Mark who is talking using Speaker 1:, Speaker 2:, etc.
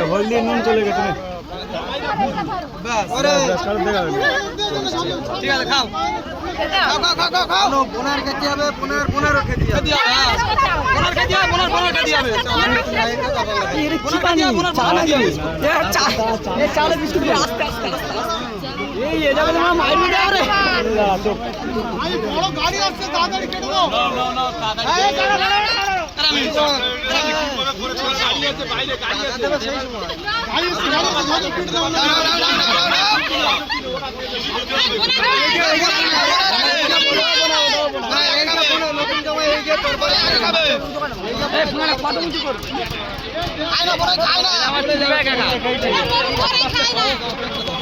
Speaker 1: হলদি নুন চলে গেছে ঠিক আছে খাও পোনার খেতে হবে পোনার খেতে হবে পোনার খেতে হবে পোনার খেতে হবে চালে বিস্কুট আস্তে আস্তে এই এটা বলে মা মাইর দিতে আরে ভাই বড় গাড়ি আসছে তাড়াতাড়ি কেটে দাও না না তাড়াতাড়ি এই আমি গাড়ি আছে বাইরে গাড়ি আছে গাড়ি আছে ধরে কেটে দাও না নতুন জামাই এই যে তোর পরে খাবে এই পুরো কত মুচি কর খাই না পরে খাই না আমাদের জায়গা কাকা